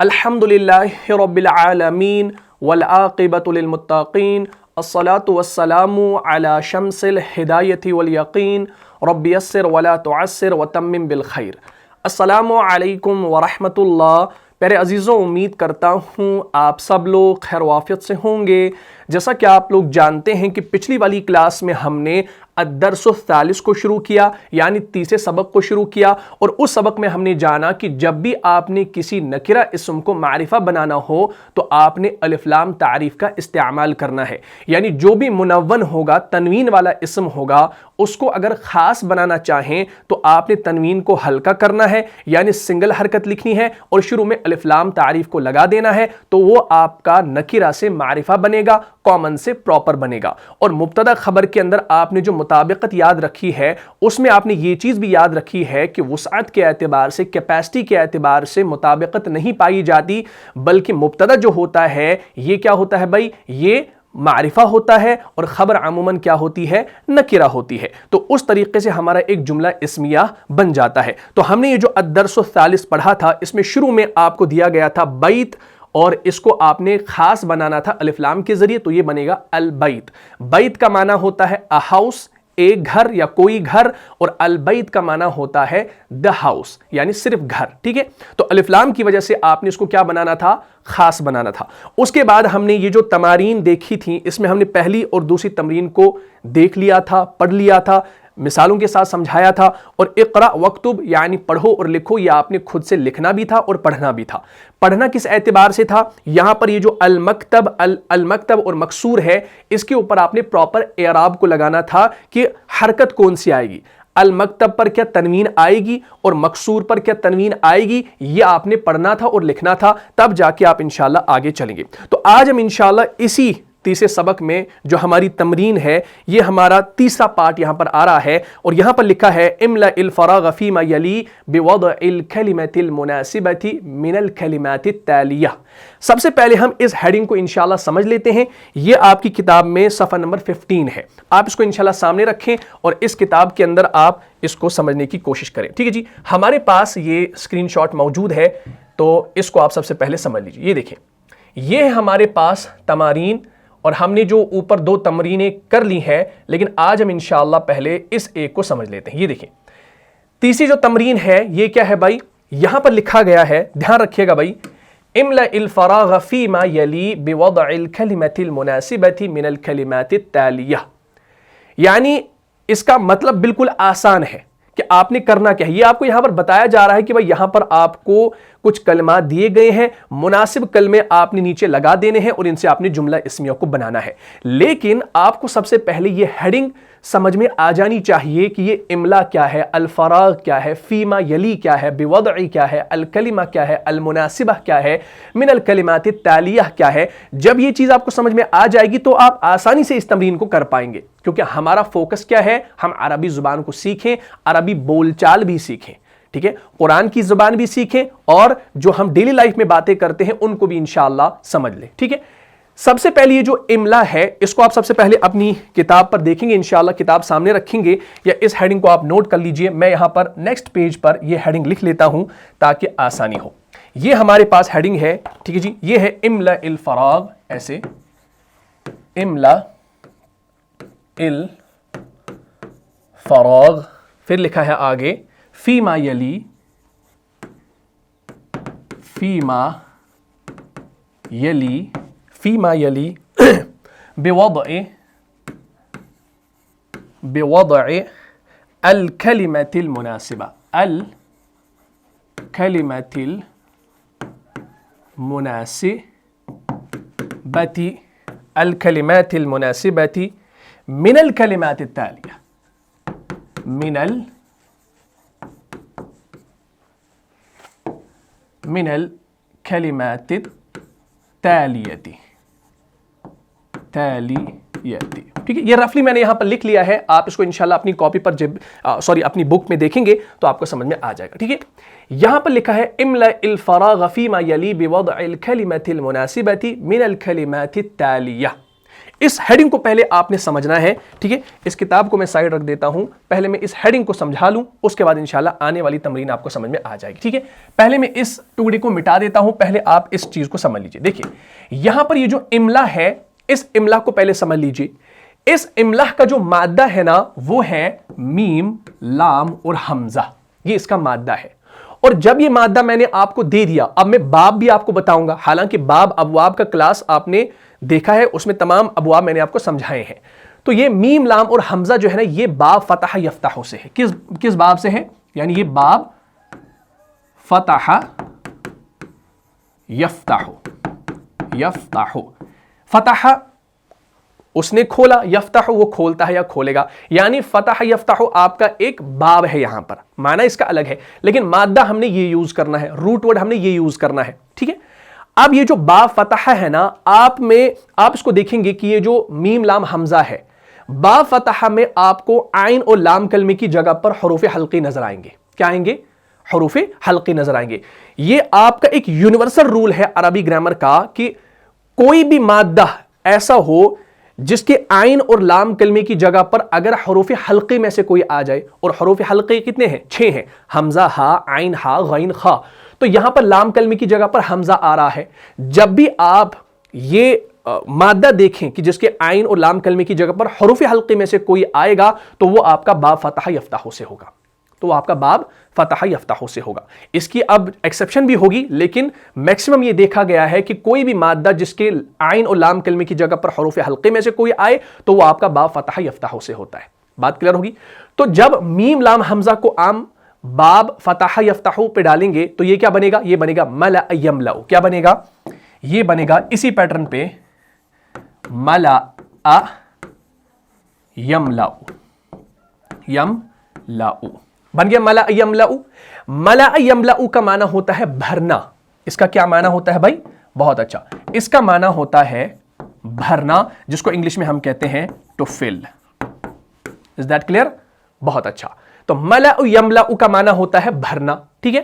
الحمدللہ رب العالمین والعاقبۃ للمتقین الصلاۃ والسلام علی شمس الہدایۃ والیقین رب یسر ولا تعسر وتمم بالخیر۔ السلام علیکم ورحمۃ اللہ۔ پیارے عزیزوں، امید کرتا ہوں آپ سب لوگ خیر وافیت سے ہوں گے۔ جیسا کہ آپ لوگ جانتے ہیں کہ پچھلی والی کلاس میں ہم نے الدرس الثالث کو شروع کیا، یعنی تیسرے سبق کو شروع کیا، اور اس سبق میں ہم نے جانا کہ جب بھی آپ نے کسی نکرہ اسم کو معرفہ بنانا ہو تو آپ نے الف لام تعریف کا استعمال کرنا ہے، یعنی جو بھی منون ہوگا، تنوین والا اسم ہوگا، اس کو اگر خاص بنانا چاہیں تو آپ نے تنوین کو ہلکا کرنا ہے، یعنی سنگل حرکت لکھنی ہے اور شروع میں الف لام تعریف کو لگا دینا ہے، تو وہ آپ کا نکرہ سے معرفہ بنے گا، کامن سے پراپر بنے گا۔ اور مبتدا خبر کے اندر آپ نے جو مطابقت یاد رکھی ہے، اس میں آپ نے یہ چیز بھی یاد رکھی ہے کہ وسعت کے اعتبار سے، کیپیسٹی کے اعتبار سے مطابقت نہیں پائی جاتی، بلکہ مبتدا جو ہوتا ہے یہ کیا ہوتا ہے بھائی؟ یہ معرفہ ہوتا ہے، اور خبر عموماً کیا ہوتی ہے؟ نکرہ ہوتی ہے۔ تو اس طریقے سے ہمارا ایک جملہ اسمیہ بن جاتا ہے۔ تو ہم نے یہ جو الدرس الثالث پڑھا تھا، اس میں شروع میں آپ کو دیا گیا تھا بیت، اور اس کو آپ نے خاص بنانا تھا الف لام کے ذریعے، تو یہ بنے گا البیت۔ بیت کا معنی ہوتا ہے a house، ایک گھر یا کوئی گھر، اور البیت کا معنی ہوتا ہے the house، یعنی صرف گھر، ٹھیک ہے؟ تو الف لام کی وجہ سے آپ نے اس کو کیا بنانا تھا؟ خاص بنانا تھا۔ اس کے بعد ہم نے یہ جو تمارین دیکھی تھی، اس میں ہم نے پہلی اور دوسری تمرین کو دیکھ لیا تھا، پڑھ لیا تھا، مثالوں کے ساتھ سمجھایا تھا، اور اقرا وکتب یعنی پڑھو اور لکھو، یہ آپ نے خود سے لکھنا بھی تھا اور پڑھنا بھی تھا۔ پڑھنا کس اعتبار سے تھا؟ یہاں پر یہ جو المکتب اور مکسور ہے، اس کے اوپر آپ نے پراپر اعراب کو لگانا تھا کہ حرکت کون سی آئے گی، المکتب پر کیا تنوین آئے گی اور مکسور پر کیا تنوین آئے گی، یہ آپ نے پڑھنا تھا اور لکھنا تھا، تب جا کے آپ انشاءاللہ آگے چلیں گے۔ تو آج ہم انشاءاللہ اسی تیسرے سبق میں جو ہماری تمرین ہے، یہ ہمارا تیسرا پارٹ یہاں پر آ رہا ہے، اور یہاں پر لکھا ہے املأ الفراغ فيما يلي بوضع الكلمة المناسبة من الكلمات التالية۔ سب سے پہلے ہم اس ہیڈنگ کو انشاءاللہ سمجھ لیتے ہیں۔ یہ آپ کی کتاب میں صفحہ نمبر 15 ہے، آپ اس کو انشاءاللہ سامنے رکھیں اور اس کتاب کے اندر آپ اس کو سمجھنے کی کوشش کریں، ٹھیک ہے جی؟ ہمارے پاس یہ اسکرین شاٹ موجود ہے، تو اس کو آپ سب سے پہلے سمجھ لیجیے۔ یہ دیکھیں، یہ ہے ہمارے پاس تمارین، اور ہم نے جو اوپر دو تمرینیں کر لی ہیں، لیکن آج ہم انشاءاللہ پہلے اس ایک کو سمجھ لیتے ہیں۔ یہ دیکھیں، تیسری جو تمرین ہے یہ کیا ہے بھائی؟ یہاں پر لکھا گیا ہے، دھیان رکھیے گا بھائی، املأ الفراغ فيما يلي بوضع الكلمة المناسبة من الكلمات التالية، یعنی اس کا مطلب بالکل آسان ہے کہ آپ نے کرنا کیا ہے۔ یہ آپ کو یہاں پر بتایا جا رہا ہے کہ بھائی یہاں پر آپ کو کچھ کلمات دیے گئے ہیں، مناسب کلمے آپ نے نیچے لگا دینے ہیں اور ان سے آپ نے جملہ اسمیہ کو بنانا ہے۔ لیکن آپ کو سب سے پہلے یہ ہیڈنگ سمجھ میں آ جانی چاہیے کہ یہ املا کیا ہے، الفراغ کیا ہے، فیما یلی کیا ہے، بوضع کیا ہے، الکلمہ کیا ہے، المناسبہ کیا ہے، من الکلمات التالیہ کیا ہے۔ جب یہ چیز آپ کو سمجھ میں آ جائے گی تو آپ آسانی سے اس تمرین کو کر پائیں گے، کیونکہ ہمارا فوکس کیا ہے؟ ہم عربی زبان کو سیکھیں، عربی بول چال بھی سیکھیں، ٹھیک ہے؟ قرآن کی زبان بھی سیکھیں، اور جو ہم ڈیلی لائف میں باتیں کرتے ہیں ان کو بھی انشاءاللہ سمجھ لیں، ٹھیک ہے؟ سب سے پہلے یہ جو املا ہے، اس کو آپ سب سے پہلے اپنی کتاب پر دیکھیں گے، انشاءاللہ کتاب سامنے رکھیں گے، یا اس ہیڈنگ کو آپ نوٹ کر لیجئے۔ میں یہاں پر نیکسٹ پیج پر یہ ہیڈنگ لکھ لیتا ہوں تاکہ آسانی ہو۔ یہ ہمارے پاس ہیڈنگ ہے، ٹھیک ہے جی؟ یہ ہے املا الفراغ، ایسے املا الفراغ، پھر لکھا ہے آگے فیما یلی، فیما یلی، فیما یلی بوضع الکلمة المناسبة، الکلمة المناسبة، الکلمات المناسبة من الکلمات التالية، من الکلمات التالية، ٹھیک ہے؟ یہ رفلی میں نے یہاں پر لکھ لیا ہے، آپ اس کو انشاءاللہ اپنی کاپی پر اپنی بک میں دیکھیں گے تو آپ کو سمجھ میں آ جائے گا، ٹھیک ہے؟ یہاں پر لکھا ہے املأ الفراغ فيما يلي بوضع الكلمة المناسبة من الكلمات التالية۔ اس ہیڈنگ کو پہلے آپ نے سمجھنا ہے، ٹھیک ہے؟ اس کتاب کو میں سائڈ رکھ دیتا ہوں، پہلے میں اس ہیڈنگ کو سمجھا لوں، اس کے بعد انشاءاللہ آنے والی تمرین آپ کو سمجھ میں آ جائے گی، ٹھیک ہے؟ پہلے میں اس ٹکڑے کو مٹا دیتا ہوں، پہلے آپ اس چیز کو سمجھ لیجئے۔ دیکھیے یہاں پر یہ جو املا ہے، اس املا کو پہلے سمجھ لیجئے۔ اس املا کا جو مادہ ہے نا وہ ہے میم، لام اور حمزہ، یہ اس کا مادہ ہے۔ اور جب یہ مادہ میں نے آپ کو دے دیا، اب میں باب بھی آپ کو بتاؤں گا، حالانکہ باب ابواب کا کلاس آپ نے دیکھا ہے، اس میں تمام ابواب میں نے آپ کو سمجھائے ہیں۔ تو یہ میم، لام اور حمزہ جو ہے نا یہ باب فتح یفتح سے ہے۔ کس باب سے ہے؟ یعنی یہ باب فتح یفتح، یفتح، فتح اس نے کھولا، یفتح وہ کھولتا ہے یا کھولے گا، یعنی فتح یفتح آپ کا ایک باب ہے، یہاں پر معنی اس کا الگ ہے، لیکن مادہ ہم نے یہ یوز کرنا ہے، روٹ ورڈ ہم نے یہ یوز کرنا ہے، ٹھیک ہے؟ اب یہ جو باب فتح ہے نا، آپ اس کو دیکھیں گے کہ یہ جو میم، لام، حمزہ ہے، باب فتح میں آپ کو عین اور لام کلمے کی جگہ پر حروف حلقی نظر آئیں گے۔ کیا آئیں گے؟ حروف حلقی نظر آئیں گے۔ یہ آپ کا ایک یونیورسل رول ہے عربی گرامر کا کہ کوئی بھی مادہ ایسا ہو جس کے عین اور لام کلمے کی جگہ پر اگر حروف حلقی میں سے کوئی آ جائے، اور حروف حلقی کتنے ہیں؟ 6 ہیں، حمزہ، ہا، عین، ہا، غین، خا، تو یہاں پر لام کلمے کی جگہ پر حمزہ آ رہا ہے۔ جب بھی آپ یہ مادہ دیکھیں کہ جس کے عین اور لام کلمے کی جگہ پر حروف حلقی میں سے کوئی آئے گا تو وہ آپ کا باب فتح یفتح سے ہوگا، تو وہ آپ کا باب فتح یفتح سے ہوگا۔ اس کی اب ایکسیپشن بھی ہوگی، لیکن میکسیمم یہ دیکھا گیا ہے کہ کوئی بھی مادہ جس کے عین اور لام کلمے کی جگہ پر حروف حلقے میں سے کوئی آئے تو وہ آپ کا باب فتح یفتح سے ہوتا ہے۔ بات کلیئر ہوگی؟ تو جب میم، لام، حمزہ کو عام باب فتح یفتح پہ ڈالیں گے تو یہ کیا بنے گا؟ یہ بنے گا ملأ یملأ۔ کیا بنے گا؟ یہ بنے گا اسی پیٹرن پہ ملأ یملأ، یملأ بن گیا ملأ یملأ۔ ملأ یملأ کا معنی ہوتا ہے بھرنا۔ اس کا کیا معنی ہوتا ہے بھائی؟ بہت اچھا، اس کا معنی ہوتا ہے بھرنا، جس کو انگلش میں ہم کہتے ہیں ٹو فل۔ Is that clear? بہت اچھا۔ تو ملأ یملأ کا معنی ہوتا ہے بھرنا، ٹھیک ہے؟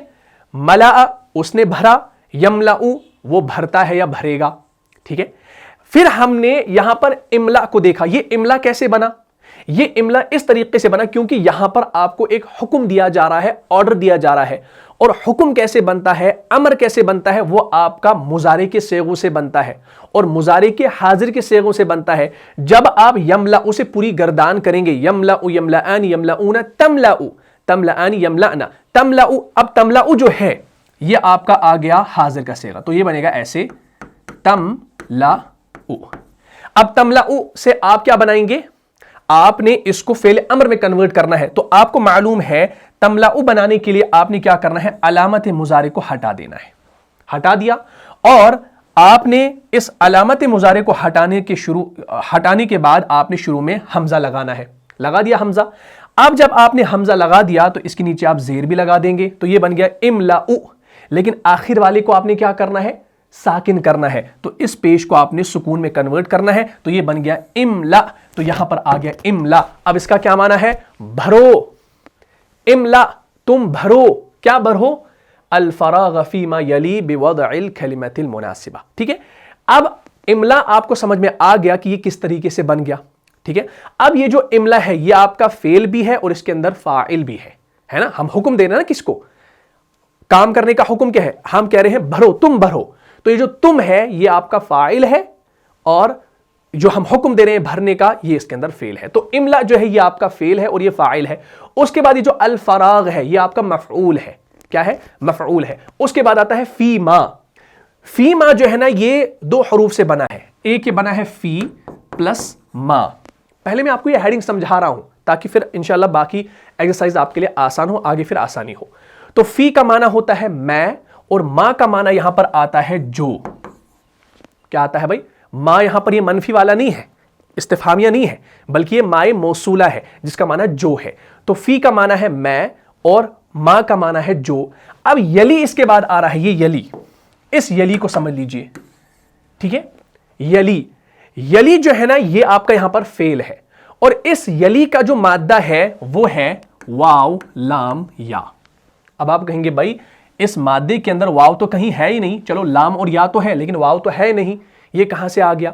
ملأ اس نے بھرا، یملأ وہ بھرتا ہے یا بھرے گا، ٹھیک ہے؟ پھر ہم نے یہاں پر املا کو دیکھا۔ یہ املا کیسے بنا؟ یہ املا اس طریقے سے بنا کیونکہ یہاں پر آپ کو ایک حکم دیا جا رہا ہے، آرڈر دیا جا رہا ہے، اور حکم کیسے بنتا ہے، امر کیسے بنتا ہے، وہ آپ کا مضارع کے صیغوں سے بنتا ہے، اور مضارع کے حاضر کے صیغوں سے بنتا ہے۔ جب آپ یملأ سے پوری گردان کریں گے، یملأ، یملأان، یملؤون، تملأ، تملأان، یملأن، تملأ، اب تملأ جو ہے یہ آپ کا آ گیا حاضر کا صیغہ، تو یہ بنے گا ایسے تملأ۔ اب تملأ سے آپ کیا بنائیں گے؟ آپ نے اس کو فعل امر میں کنورٹ کرنا ہے، تو آپ کو معلوم ہے تملأ بنانے کے لیے آپ نے کیا کرنا ہے؟ علامت مضارع کو ہٹا دینا ہے۔ ہٹا دیا، اور آپ نے اس علامت مضارع کو ہٹانے کے بعد آپ نے شروع میں حمزہ لگانا ہے۔ لگا دیا حمزہ۔ اب جب آپ نے حمزہ لگا دیا تو اس کے نیچے آپ زیر بھی لگا دیں گے، تو یہ بن گیا املأ، لیکن آخر والے کو آپ نے کیا کرنا ہے؟ ساکن کرنا ہے، تو اس پیش کو آپ نے سکون میں کنورٹ کرنا ہے، تو یہ بن گیا املا۔ تو یہاں پر آ گیا املا۔ اب اس کا کیا معنی ہے؟ بھرو، املا تم بھرو۔ کیا بھرو؟ الفراغ فیما یلی بوضع الکلمۃ المناسبہ، ٹھیک ہے؟ اب املا آپ کو سمجھ میں آ گیا کہ یہ کس طریقے سے بن گیا، ٹھیک ہے؟ اب یہ جو املا ہے یہ آپ کا فعل بھی ہے اور اس کے اندر فاعل بھی ہے نا؟ ہم حکم دے رہے ہیں نا کس کو؟ کام کرنے کا حکم کیا ہے؟ ہم کہہ رہے ہیں بھرو، تم بھرو، تو یہ جو تم ہے یہ آپ کا فاعل ہے، اور جو ہم حکم دے رہے ہیں بھرنے کا یہ اس کے اندر فعل ہے۔ تو املا جو ہے یہ آپ کا فعل ہے اور یہ فاعل ہے۔ اس کے بعد یہ جو الفراغ ہے یہ آپ کا مفعول ہے۔ کیا ہے؟ مفعول ہے۔ اس کے بعد آتا ہے فیما۔ فیما جو ہے نا یہ 2 حروف سے بنا ہے، ایک یہ بنا ہے فی پلس ما۔ پہلے میں آپ کو یہ ہیڈنگ سمجھا رہا ہوں تاکہ پھر انشاءاللہ باقی ایکسرسائز آپ کے لیے آسان ہو، آگے پھر آسانی ہو۔ تو فی کا معنی ہوتا ہے میں، اور ما کا معنی یہاں پر آتا ہے جو۔ کیا آتا ہے بھائی؟ ما یہاں پر یہ منفی والا نہیں ہے، استفہامیہ نہیں ہے، بلکہ یہ مائے موصولہ ہے جس کا معنی جو ہے۔ تو فی کا معنی ہے میں، اور ما کا معنی ہے جو۔ اب یلی اس کے بعد آ رہا ہے، یہ یلی، اس یلی کو سمجھ لیجئے، ٹھیک ہے؟ یلی، یلی جو ہے نا یہ آپ کا یہاں پر فعل ہے، اور اس یلی کا جو مادہ ہے وہ ہے واو، لام، یا۔ اب آپ کہیں گے بھائی اس مادے کے اندر واو تو کہیں ہے ہی نہیں، چلو لام اور یا تو ہے لیکن واو تو ہے نہیں، یہ کہاں سے آ گیا؟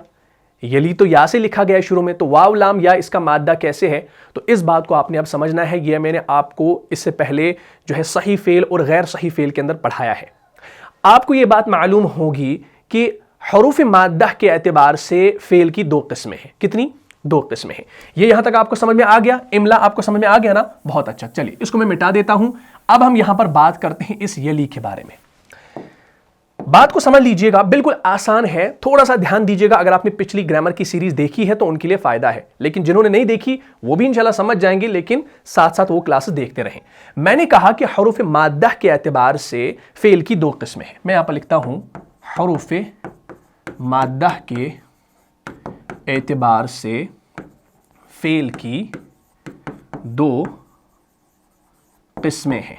یلی تو یا سے لکھا گیا ہے شروع میں, تو واو لام یا اس کا مادہ کیسے ہے؟ تو اس بات کو آپ نے اب سمجھنا ہے. یہ میں نے آپ کو اس سے پہلے جو ہے صحیح فعل اور غیر صحیح فعل کے اندر پڑھایا ہے. آپ کو یہ بات معلوم ہوگی کہ حروف مادہ کے اعتبار سے فعل کی دو قسمیں ہیں. کتنی؟ دو قسمیں ہیں. یہ یہاں تک آپ کو سمجھ میں آ گیا؟ املا آپ کو سمجھ میں آ گیا نا؟ بہت اچھا. چلیے اس کو میں مٹا دیتا ہوں. اب ہم یہاں پر بات کرتے ہیں اس یلی کے بارے میں. بات کو سمجھ لیجئے گا, بالکل آسان ہے, تھوڑا سا دھیان دیجئے گا. اگر آپ نے پچھلی گرامر کی سیریز دیکھی ہے تو ان کے لیے فائدہ ہے, لیکن جنہوں نے نہیں دیکھی وہ بھی انشاءاللہ سمجھ جائیں گے, لیکن ساتھ ساتھ وہ کلاسز دیکھتے رہیں. میں نے کہا کہ حروف مادہ کے اعتبار سے فعل کی دو قسمیں ہیں. میں یہاں پر لکھتا ہوں حروف مادہ کے اعتبار سے فعل کی دو قسمیں ہیں.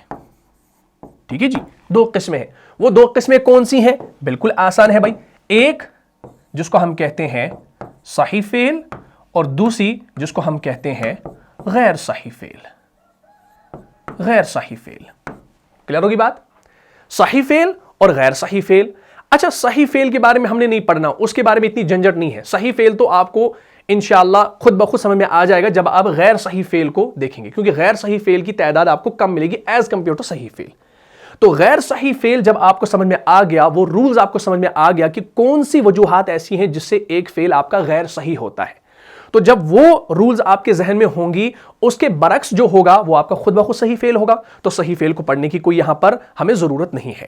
ٹھیک ہے جی, دو قسمیں ہیں. وہ دو قسمیں کون سی ہیں؟ بالکل آسان ہے بھائی. ایک جس کو ہم کہتے ہیں صحیح فعل, اور دوسری جس کو ہم کہتے ہیں غیر صحیح فعل. غیر صحیح فعل. کلیئر ہوگی بات؟ صحیح فعل اور غیر صحیح فعل. اچھا, صحیح فعل کے بارے میں ہم نے نہیں پڑھنا, اس کے بارے میں اتنی جھنجھٹ نہیں ہے. صحیح فعل تو آپ کو انشاءاللہ خود بخود سمجھ میں آ جائے گا جب آپ غیر صحیح فعل کو دیکھیں گے, کیونکہ غیر صحیح فعل کی تعداد آپ کو کم ملے گی ایز کمپیئر ٹو صحیح فعل. تو غیر صحیح فعل جب آپ کو سمجھ میں آ گیا, وہ رولز آپ کو سمجھ میں آ گیا کہ کون سی وجوہات ایسی ہیں جس سے ایک فعل آپ کا غیر صحیح ہوتا ہے, تو جب وہ رولز آپ کے ذہن میں ہوں گی, اس کے برعکس جو ہوگا وہ آپ کا خود بخود صحیح فعل ہوگا. تو صحیح فعل کو پڑھنے کی کوئی یہاں پر ہمیں ضرورت نہیں ہے.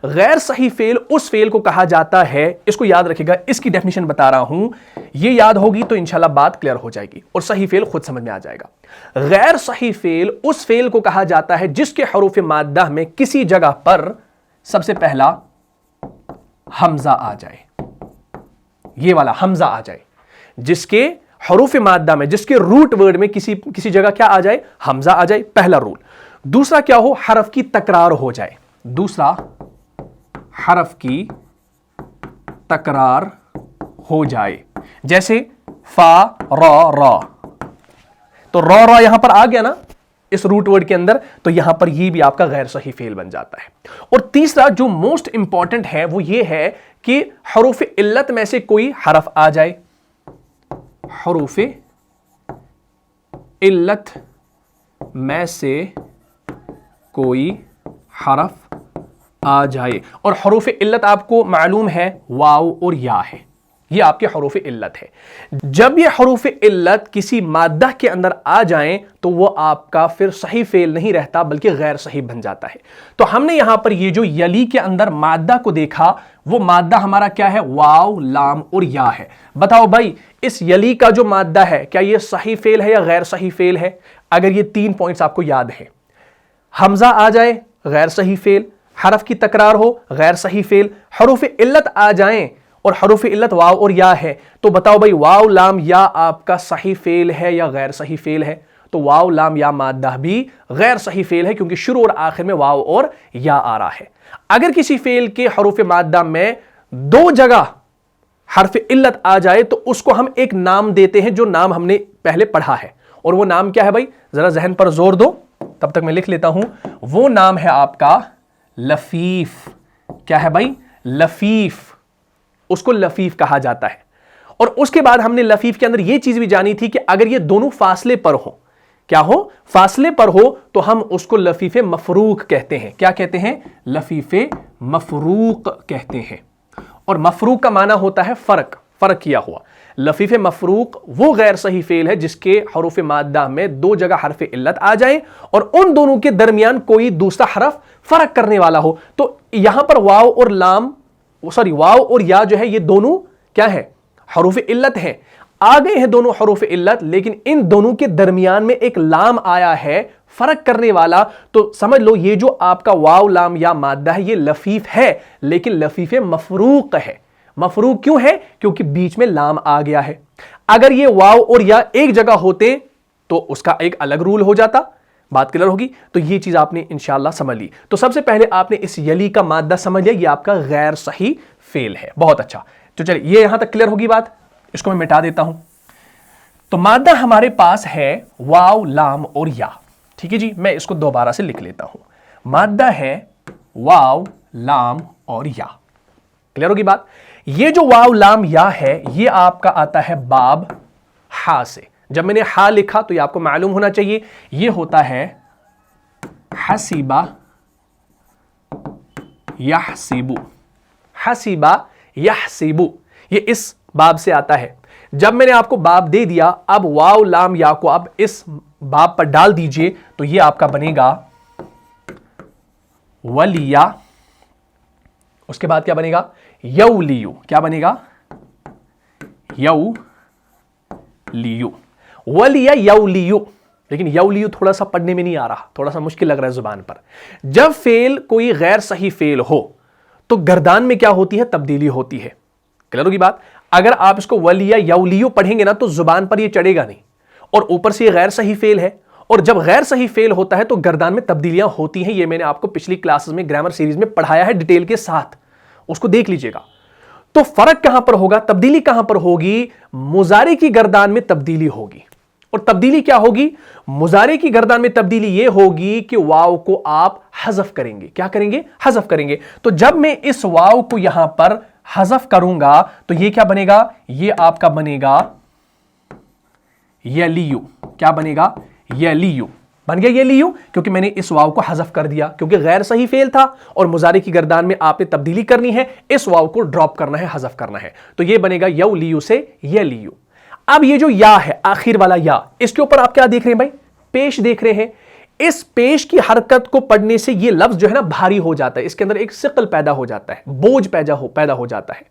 غیر صحیح فعل اس فعل کو کہا جاتا ہے, اس کو یاد رکھے گا, اس کی ڈیفینیشن بتا رہا ہوں, یہ یاد ہوگی تو انشاءاللہ بات کلیئر ہو جائے گی اور صحیح فعل خود سمجھ میں آ جائے گا. غیر صحیح فعل اس فعل کو کہا جاتا ہے جس کے حروف مادہ میں کسی جگہ پر سب سے پہلا حمزہ آ جائے. یہ والا حمزہ آ جائے, جس کے حروف مادہ میں, جس کے روٹ ورڈ میں کسی جگہ کیا آ جائے؟ حمزہ آ جائے. پہلا رول. دوسرا کیا ہو؟ حرف کی تکرار ہو جائے. دوسرا حرف کی تکرار ہو جائے, جیسے فا را را. تو را را یہاں پر آ گیا نا اس روٹ ورڈ کے اندر, تو یہاں پر یہ بھی آپ کا غیر صحیح فعل بن جاتا ہے. اور تیسرا جو موسٹ امپورٹنٹ ہے وہ یہ ہے کہ حروف علت میں سے کوئی حرف آ جائے. حروف علت میں سے کوئی حرف آ جائے, اور حروف علت آپ کو معلوم ہے واو اور یا ہے, یہ آپ کے حروف علت ہے. جب یہ حروف علت کسی مادہ کے اندر آ جائیں تو وہ آپ کا پھر صحیح فعل نہیں رہتا بلکہ غیر صحیح بن جاتا ہے. تو ہم نے یہاں پر یہ جو یلی کے اندر مادہ کو دیکھا, وہ مادہ ہمارا کیا ہے؟ واو لام اور یا ہے. بتاؤ بھائی اس یلی کا جو مادہ ہے کیا یہ صحیح فعل ہے یا غیر صحیح فعل ہے؟ اگر یہ تین پوائنٹس آپ کو یاد ہے, حمزہ آ جائے غیر صحیح فعل, حرف کی تکرار ہو غیر صحیح فعل, حروف علت آ جائیں اور حروف علت واو اور یا ہے, تو بتاؤ بھائی واو لام یا آپ کا صحیح فعل ہے یا غیر صحیح فعل ہے؟ تو واو لام یا مادہ بھی غیر صحیح فعل ہے, کیونکہ شروع اور آخر میں واو اور یا آ رہا ہے. اگر کسی فعل کے حروف مادہ میں دو جگہ حرف علت آ جائے تو اس کو ہم ایک نام دیتے ہیں, جو نام ہم نے پہلے پڑھا ہے, اور وہ نام کیا ہے بھائی؟ ذرا ذہن پر زور دو, تب تک میں لکھ لیتا ہوں. وہ نام ہے آپ کا لفیف. کیا ہے بھائی؟ لفیف. اس کو لفیف کہا جاتا ہے. اور اس کے بعد ہم نے لفیف کے اندر یہ چیز بھی جانی تھی کہ اگر یہ دونوں فاصلے پر ہوں, کیا ہو؟ فاصلے پر ہو, تو ہم اس کو لفیف مفروق کہتے ہیں. کیا کہتے ہیں؟ لفیف مفروق کہتے ہیں. اور مفروق کا معنی ہوتا ہے فرق, فرق کیا ہوا. لفیف مفروق وہ غیر صحیح فعل ہے جس کے حروف مادہ میں دو جگہ حرف علت آ جائیں اور ان دونوں کے درمیان کوئی دوسرا حرف فرق کرنے والا ہو. تو یہاں پر واو اور لام, واو اور یا جو ہے یہ دونوں کیا ہے؟ حروف علت ہیں. آ گئے ہیں دونوں حروف علت, لیکن ان دونوں کے درمیان میں ایک لام آیا ہے فرق کرنے والا. تو سمجھ لو یہ جو آپ کا واو لام یا مادہ ہے یہ لفیف ہے, لیکن لفیف مفروق ہے. مفروق کیوں ہے؟ کیونکہ بیچ میں لام آ گیا ہے. اگر یہ واو اور یا ایک جگہ ہوتے تو اس کا ایک الگ رول ہو جاتا. بات کلیئر ہوگی؟ تو یہ چیز آپ نے انشاءاللہ سمجھ لی. تو سب سے پہلے آپ نے اس یلی کا مادہ سمجھ لیا, یہ آپ کا غیر صحیح فعل ہے. بہت اچھا. تو چلیے یہ یہاں تک کلیئر ہوگی بات, اس کو میں مٹا دیتا ہوں. تو مادہ ہمارے پاس ہے واو لام اور یا. ٹھیک ہے جی, میں اس کو دوبارہ سے لکھ لیتا ہوں. مادہ ہے واو لام اور یا. کلیئر ہوگی بات؟ یہ جو واو لام یا ہے یہ آپ کا آتا ہے باب ہا سے. جب میں نے ہا لکھا تو یہ آپ کو معلوم ہونا چاہیے یہ ہوتا ہے حسیبہ یحسیبو. حسیبہ یحسیبو یہ اس باب سے آتا ہے. جب میں نے آپ کو باب دے دیا اب واو لام یا کو اب اس باب پر ڈال دیجئے تو یہ آپ کا بنے گا ولیا. اس کے بعد کیا بنے گا یولیو. کیا بنے گا یولیو. ولیا یولیو. لیکن یولیو تھوڑا سا پڑھنے میں نہیں آ رہا تھوڑا سا مشکل لگ رہا ہے زبان پر. جب فعل کوئی غیر صحیح فعل ہو تو گردان میں کیا ہوتی ہے تبدیلی ہوتی ہے. کلیئر ہوگی بات. اگر آپ اس کو ولیا یولیو پڑھیں گے نا تو زبان پر یہ چڑھے گا نہیں اور اوپر سے یہ غیر صحیح فعل ہے اور جب غیر صحیح فعل ہوتا ہے تو گردان میں تبدیلیاں ہوتی ہیں. یہ میں نے آپ کو پچھلی کلاسز میں گرامر سیریز میں پڑھایا ہے ڈیٹیل کے ساتھ اس کو دیکھ لیجئے گا. تو فرق کہاں پر ہوگا تبدیلی کہاں پر ہوگی مضارع کی گردان میں تبدیلی ہوگی. اور تبدیلی کیا ہوگی مضارع کی گردان میں تبدیلی یہ ہوگی کہ واو کو آپ حذف کریں گے. کیا کریں گے حذف کریں گے. تو جب میں اس واو کو یہاں پر حذف کروں گا تو یہ کیا بنے گا یہ آپ کا بنے گا یلیو. کیا بنے گا یلیو. بن گیا یلیو کیونکہ میں نے اس واو کو حذف کر دیا کیونکہ غیر صحیح فعل تھا اور مضارع کی گردان میں آپ نے تبدیلی کرنی ہے اس واو کو ڈراپ کرنا ہے حذف کرنا ہے. تو یہ بنے گا یولیو سے یلیو. اب یہ جو یا ہے آخر والا یا اس کے اوپر آپ کیا دیکھ رہے ہیں بھائی پیش دیکھ رہے ہیں. اس پیش کی حرکت کو پڑھنے سے یہ لفظ جو ہے نا بھاری ہو جاتا ہے. اس کے اندر ایک ثقل پیدا ہو جاتا ہے بوجھ پیدا ہو جاتا ہے.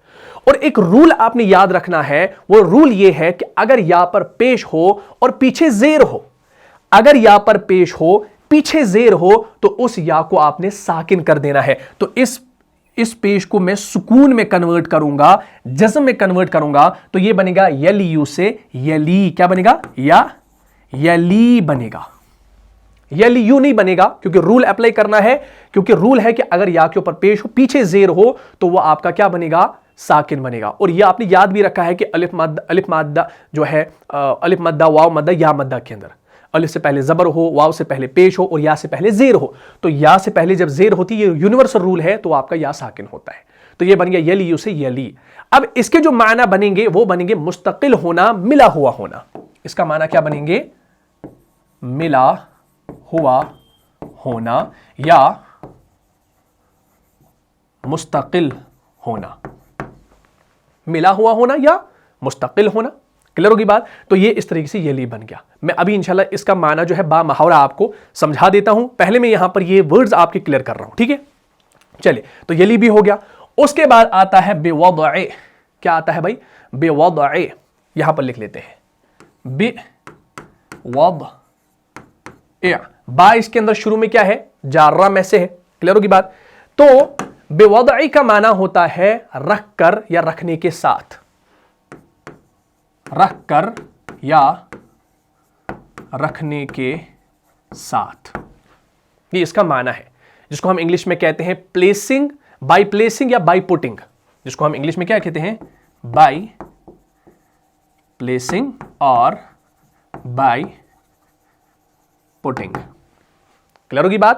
اور ایک رول آپ نے یاد رکھنا ہے وہ رول یہ ہے کہ اگر یا پر پیش ہو اور پیچھے زیر ہو اگر یا پر پیش ہو پیچھے زیر ہو تو اس یا کو آپ نے ساکن کر دینا ہے. تو اس پیش کو میں سکون میں کنورٹ کروں گا جزم میں کنورٹ کروں گا تو یہ بنے گا یلیو سے یلی. کیا بنے گا یا یلی بنے گا. یلیو نہیں بنے گا کیونکہ رول اپلائی کرنا ہے کیونکہ رول ہے کہ اگر یا کے اوپر پیش ہو پیچھے زیر ہو تو وہ آپ کا کیا بنے گا ساکن بنے گا. اور یہ آپ نے یاد بھی رکھا ہے کہ الف مادہ جو ہے الف مادہ واو مادہ یا مادہ کے اندر الف سے پہلے زبر ہو واو سے پہلے پیش ہو اور یا سے پہلے زیر ہو تو یا سے پہلے جب زیر ہوتی ہے یہ یونیورسل رول ہے تو آپ کا یا ساکن ہوتا ہے. تو یہ بن گیا یلیو سے یلی. اب اس کے جو معنی بنیں گے وہ بنیں گے مستقل ہونا ملا ہوا ہونا. اس کا معنی کیا بنیں گے ملا ہوا ہونا یا مستقل ہونا. ملا ہوا ہونا یا مستقل ہونا. کلیئر ہوگی بات. تو یہ اس طریقے سے یلی بن گیا. میں ابھی انشاءاللہ اس کا معنی جو ہے با محاورہ آپ کو سمجھا دیتا ہوں. پہلے میں یہاں پر یہ ورڈز آپ کے کلیئر کر رہا ہوں ٹھیک ہے. چلے تو یلی بھی ہو گیا. اس کے بعد آتا ہے بے وضع. کیا آتا ہے بھائی بے وضع. یہاں پر لکھ لیتے ہیں بے وضع. با اس کے اندر شروع میں کیا ہے جارہ میں سے ہے. کلیئر ہوگی بات. تو بے وضع کا معنی ہوتا ہے رکھ کر یا رکھنے کے ساتھ. رکھ کر یا رکھنے کے ساتھ یہ اس کا معنی ہے جس کو ہم انگلش میں کہتے ہیں پلیسنگ بائی پلیسنگ یا بائی پوٹنگ. جس کو ہم انگلش میں کیا کہتے ہیں بائی پلیسنگ اور بائی پوٹنگ. کلیئر ہوگی بات.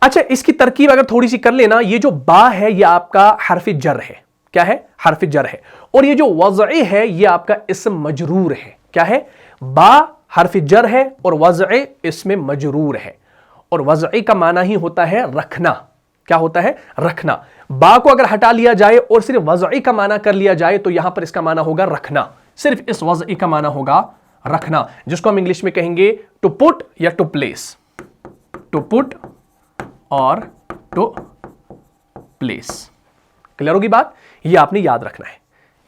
اچھا اس کی ترکیب اگر تھوڑی سی کر لینا یہ جو با ہے یہ آپ کا حرف جر ہے. کیا ہے حرف جر ہے. اور یہ جو وضع ہے یہ آپ کا اسم مجرور ہے. کیا ہے با حرف جر ہے اور وضع اسم مجرور ہے. اور وضع کا معنی ہی ہوتا ہے رکھنا. کیا ہوتا ہے رکھنا. با کو اگر ہٹا لیا جائے اور صرف وضع کا معنی کر لیا جائے تو یہاں پر اس کا معنی ہوگا رکھنا. صرف اس وضع کا معنی ہوگا رکھنا جس کو ہم انگلش میں کہیں گے ٹو پٹ یا ٹو پلیس. ٹو پٹ اور ٹو پلیس. کلیئر ہوگی بات. یہ آپ نے یاد رکھنا ہے.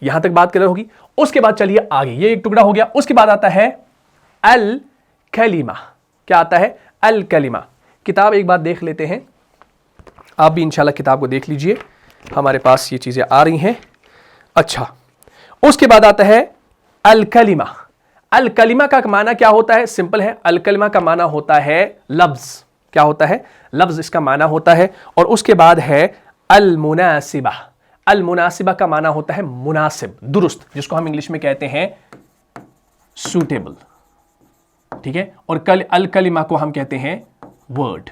یہاں تک بات کلیئر ہوگی. اس کے بعد چلیے آگے. یہ ایک ٹکڑا ہو گیا. اس کے بعد آتا ہے الکلمہ. کیا آتا ہے الکلمہ. کتاب ایک بات دیکھ لیتے ہیں. آپ بھی انشاءاللہ کتاب کو دیکھ لیجئے. ہمارے پاس یہ چیزیں آ رہی ہیں. اچھا اس کے بعد آتا ہے الکلمہ. الکلمہ کا معنی کیا ہوتا ہے سمپل ہے. الکلمہ کا معنی ہوتا ہے لفظ. کیا ہوتا ہے لفظ اس کا معنی ہوتا ہے. اور اس کے بعد ہے المناسبہ. المناسبہ کا معنی ہوتا ہے مناسب درست جس کو ہم انگلش میں کہتے ہیں سوٹیبل. ٹھیک ہے. اور الکلمہ کو ہم کہتے ہیں ورڈ.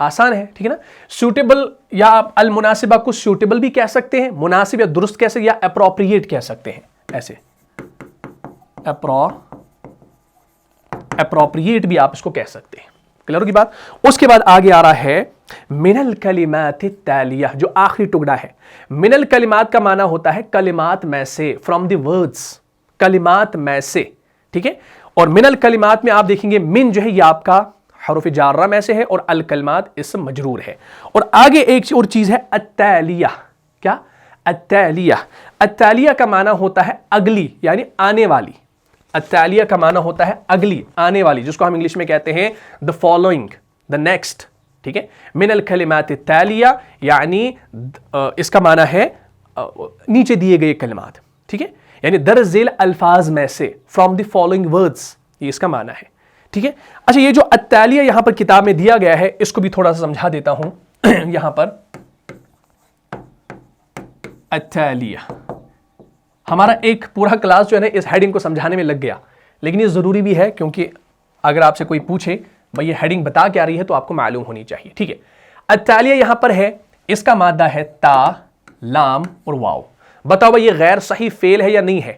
آسان ہے, ٹھیک ہے نا. سوٹیبل یا آپ المناسبہ کو سوٹیبل بھی کہہ سکتے ہیں, مناسب یا درست کہہ سکتے ہیں, یا اپروپریٹ کہہ سکتے ہیں, ایسے اپروپریٹ بھی آپ اس کو کہہ سکتے ہیں. کلیئر ہوگی بات. اس کے بعد آگے آ رہا ہے من الکلمات التالیہ, جو آخری ٹکڑا ہے. من الکلمات کا معنی ہوتا ہے کلمات میں سے, فرام دی ورڈز, کلمات میں سے, ٹھیک ہے. اور من الکلمات میں آپ دیکھیں گے من جو ہے یہ آپ کا حروف جارہ میں سے ہے, اور الکلمات اسم مجرور ہے. اور آگے ایک اور چیز ہے التالیہ. کیا؟ التالیہ. التالیہ کا معنی ہوتا ہے اگلی, یعنی آنے والی. التالیہ کا معنی ہوتا ہے اگلی, آنے والی, جس کو ہم انگلش میں کہتے ہیں the following, the next, ٹھیک ہے. من الکلمات التالیہ یعنی اس کا معنی ہے نیچے دیے گئے کلمات, ٹھیک ہے, یعنی در ذیل الفاظ میں سے, from the following words, یہ اس کا معنی ہے, ٹھیک ہے. اچھا, یہ جو التالیہ یہاں پر کتاب میں دیا گیا ہے, اس کو بھی تھوڑا سا سمجھا دیتا ہوں. یہاں پر التالیہ, ہمارا ایک پورا کلاس جو ہے نا اس ہیڈنگ کو سمجھانے میں لگ گیا, لیکن یہ ضروری بھی ہے کیونکہ اگر آپ سے کوئی پوچھے بھئی یہ ہیڈنگ بتا کیا رہی ہے تو آپ کو معلوم ہونی چاہیے, ٹھیک ہے. التالیہ یہاں پر ہے, اس کا مادہ ہے تا, لام اور واو. بتاؤ بھئی یہ غیر صحیح فعل ہے یا نہیں ہے,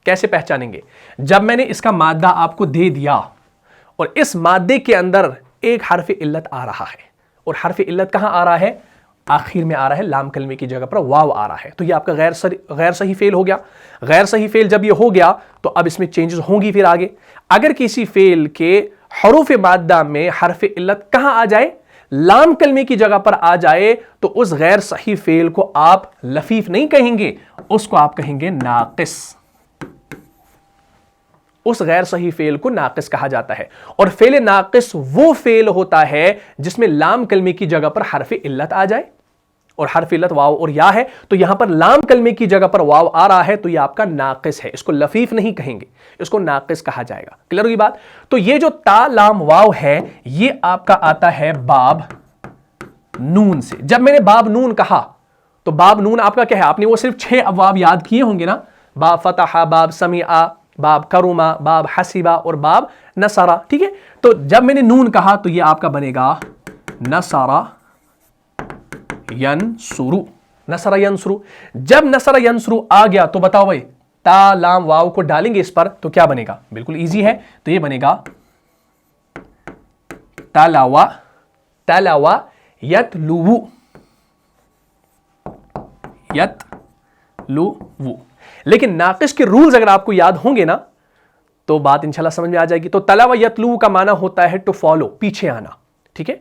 کیسے پہچانیں گے؟ جب میں نے اس کا مادہ آپ کو دے دیا اور اس مادے کے اندر ایک حرف علت آ رہا ہے, اور حرف علت کہاں آ رہا ہے؟ آخر میں آ رہا ہے, لام کلمے کی جگہ پر واو آ رہا ہے, تو یہ آپ کا غیر صحیح فعل ہو گیا. غیر صحیح فعل جب یہ ہو گیا تو اب اس میں چینجز ہوں گی. پھر آگے اگر کسی فعل کے حروف مادہ میں حرف علت کہاں آ جائے؟ لام کلمے کی جگہ پر آ جائے, تو اس غیر صحیح فعل کو آپ لفیف نہیں کہیں گے, اس کو آپ کہیں گے ناقص. اس غیر صحیح فعل کو ناقص کہا جاتا ہے. اور فعل ناقص وہ فعل ہوتا ہے جس میں لام کلمے کی جگہ پر حرف علت آ جائے, اور حرف علت واو اور یا ہے, تو یہاں پر لام کلمے کی جگہ پر واو آ رہا ہے, تو یہ آپ کا ناقص ہے, اس کو لفیف نہیں کہیں گے, اس کو ناقص کہا جائے گا. کلیئر ہوگی بات. تو یہ جو تا لام واو ہے یہ آپ کا آتا ہے باب نون سے. جب میں نے باب نون کہا تو باب نون آپ کا کیا ہے؟ آپ نے وہ صرف 6 ابواب یاد کیے ہوں گے نا, باب فتح, باب سمع, باب کرما, باب حسبہ اور باب نصرہ, ٹھیک ہے. تو جب میں نے نون کہا تو یہ آپ کا بنے گا نصرہ ینصرو, نصرہ ینصرو. جب نصرہ ینصرو آ گیا تو بتاؤ بھائی تا لام واو کو ڈالیں گے اس پر تو کیا بنے گا؟ بالکل ایزی ہے, تو یہ بنے گا تلاوا, تلاوا یتلو, یتلو. لیکن ناقص کے رولز اگر آپ کو یاد ہوں گے نا تو بات انشاءاللہ سمجھ میں آ جائے گی. تو تلاوا یتلو کا معنی ہوتا ہے ٹو فالو, پیچھے آنا, ٹھیک ہے.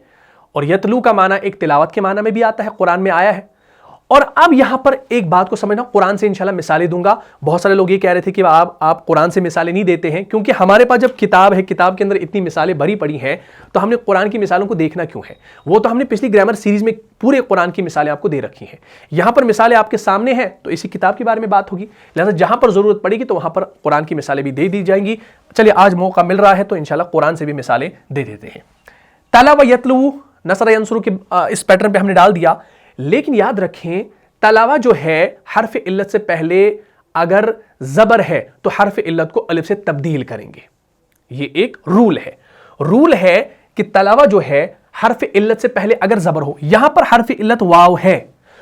اور یتلو کا معنی ایک تلاوت کے معنی میں بھی آتا ہے, قرآن میں آیا ہے. اور اب یہاں پر ایک بات کو سمجھنا, قرآن سے انشاءاللہ مثالیں دوں گا. بہت سارے لوگ یہ کہہ رہے تھے کہ آپ قرآن سے مثالیں نہیں دیتے ہیں, کیونکہ ہمارے پاس جب کتاب ہے, کتاب کے اندر اتنی مثالیں بھری پڑی ہیں, تو ہم نے قرآن کی مثالوں کو دیکھنا کیوں ہے؟ وہ تو ہم نے پچھلی گرامر سیریز میں پورے قرآن کی مثالیں آپ کو دے رکھی ہیں. یہاں پر مثالیں آپ کے سامنے ہیں تو اسی کتاب کے بارے میں بات ہوگی, لہٰذا جہاں پر ضرورت پڑے گی تو وہاں پر قرآن کی مثالیں بھی دے دی جائیں گی. چلیے آج موقع مل رہا ہے تو انشاءاللہ قرآن سے بھی مثالیں دے دیتے ہیں. تلا و یتلو نصر ینصرو کے اس پیٹرن پہ ہم نے ڈال دیا, لیکن یاد رکھیں تلاوہ جو ہے حرف علت سے پہلے اگر زبر ہے تو حرف علت کو الف سے تبدیل کریں گے. یہ ایک رول ہے. رول ہے کہ تلاوہ جو ہے حرف علت سے پہلے اگر زبر ہو, یہاں پر حرف علت واو ہے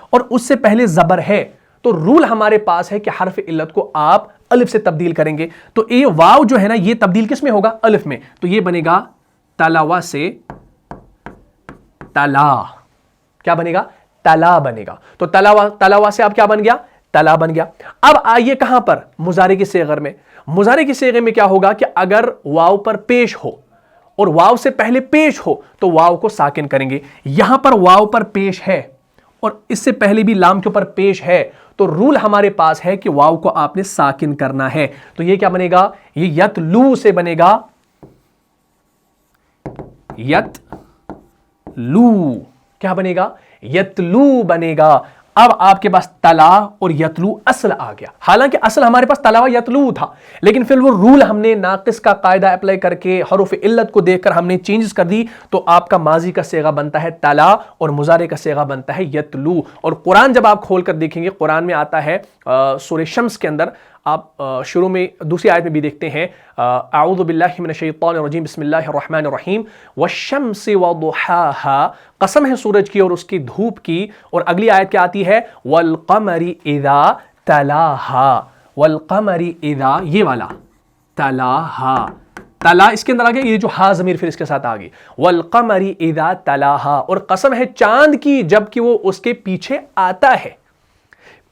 اور اس سے پہلے زبر ہے, تو رول ہمارے پاس ہے کہ حرف علت کو آپ الف سے تبدیل کریں گے. تو یہ واو جو ہے نا یہ تبدیل کس میں ہوگا؟ الف میں. تو یہ بنے گا تلاوہ سے تلا. کیا بنے گا؟ تلا بنے گا. تو تلاوہ سے اب کیا بن گیا؟ تلا بن گیا. اب آئیے کہاں پر؟ مضارع کی صیغہ میں. مضارع کی صیغے میں کیا ہوگا کہ اگر واو پر پیش ہو اور واو سے پہلے پیش ہو تو واو کو ساکن کریں گے. یہاں پر واو پر پیش ہے اور اس سے پہلے بھی لام کے اوپر پیش ہے, تو رول ہمارے پاس ہے کہ واو کو آپ نے ساکن کرنا ہے. تو یہ کیا بنے گا؟ یہ یتلو سے بنے گا یتلو. کیا بنے گا؟ یتلو بنے گا. اب آپ کے پاس تلا اور یتلو اصل آ گیا. حالانکہ اصل ہمارے پاس تلا و یتلو تھا, لیکن پھر وہ رول ہم نے ناقص کا قاعدہ اپلائی کر کے حروف علت کو دیکھ کر ہم نے چینجز کر دی, تو آپ کا ماضی کا صیغہ بنتا ہے تلا اور مضارع کا صیغہ بنتا ہے یتلو. اور قرآن جب آپ کھول کر دیکھیں گے, قرآن میں آتا ہے سورہ شمس کے اندر آپ شروع میں دوسری آیت میں بھی دیکھتے ہیں اعوذ باللہ من الشیطان الرجیم بسم اللہ الرحمن الرحیم والشمس وضحاها، قسم ہے سورج کی اور اس کی دھوپ کی، اور اگلی آیت کیا آتی ہے والقمر اذا تلاها، والقمر اذا، یہ والا تلاها، تلا اس کے اندر آگے، یہ جو ہا ضمیر پھر اس کے ساتھ آگے والقمر اذا تلاها، اور قسم ہے چاند کی جب کہ وہ اس کے پیچھے آتا ہے،